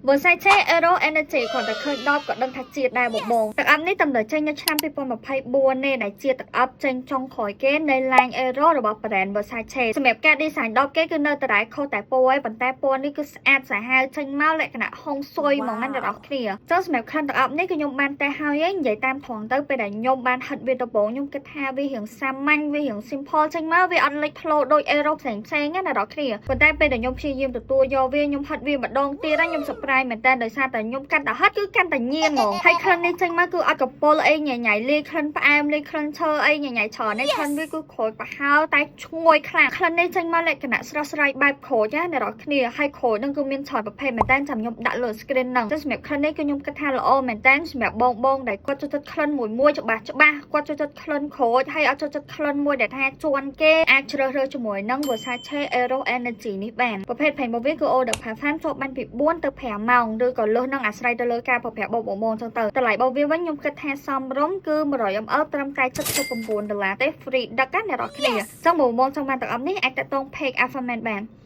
Versace Aero Energy cònតែឃើញដបក៏ដឹងថាជាតិដែរបងបងទឹកអប់នេះតំដៅចេញនៅឆ្នាំ2024នេះដែលជាទឹកអប់ចេញចុងក្រោយគេនៅ line Aero របស់ brand Versace សម្រាប់ការ design ដបគេគឺនៅតែដែរខុសតែពណ៌ឯងប៉ុន្តែពណ៌នេះគឺស្អាតសាហាវចេញមកលក្ខណៈហុងស៊ុយហ្មងណាអ្នកនរគ្នាចុះសម្រាប់ក្លិនទឹកអប់នេះគឺខ្ញុំបានតែហើយឯងនិយាយតាមត្រង់ទៅពេលដែលខ្ញុំបានហិតវាដំបូងខ្ញុំគិតថាវារៀងសាមញ្ញវារៀង simple ចេញមកវាអត់លេចធ្លោដូច Aero ផ្សេងណាអ្នកនរគ្នាប៉ុន្តែពេលដែលខ្ញុំព្យាយាមទទួលយកវាខ្ញុំហិតវាម្ដងទៀតខ្ញុំ surprise មែនតើដោយសារតែខ្ញុំកាន់តែហិតគឺកាន់តែញៀនហ្មងហើយក្លិននេះចេញមកគឺអត់កពុលអីញ៉ៃញ៉ៃលាយក្លិនផ្អែមលាយក្លិនឈើអីញ៉ៃញ៉ៃច្រើននេះក្លិនវាគឺក្រូចប្រហើរតែឈ្ងុយខ្លាំងក្លិននេះចេញមកលក្ខណៈស្រស់ស្រាយបែបក្រូចណាអ្នកនរគ្នាហើយក្រូចនឹងគឺមានច្រើនប្រភេទមែនតើចាំខ្ញុំដាក់លើ screen ហ្នឹងតែសម្រាប់ក្លិននេះគឺខ្ញុំគិតថាល្អមែនតើសម្រាប់បងដែលគាត់ចូលចិត្តក្លិនមួយច្បាស់គាត់ចូលចិត្តក្លិនក្រូចហើយអត់ចូលចិត្តក្លិនមួយដែលថាជន់គេអាចជ្រើសរើសជាមួយនឹង Versace Aero Energy នេះបានប្រភេទផេងរបស់វាគឺ Eau de Parfum ចូលបានពី4ទៅ5ម៉ោងឬក៏លើសនឹងអាស្រ័យទៅលើការប្រើប្រាស់បងចឹងទៅតម្លៃរបស់វាវិញខ្ញុំគិតថាសមរម្យគឺ 100 ml ត្រឹមតែ$79ទេ free ដឹកណាអ្នកនរគ្នាចឹងបងចង់បានទឹកអប់នេះអាចតាក់ទង page Alphaman បាន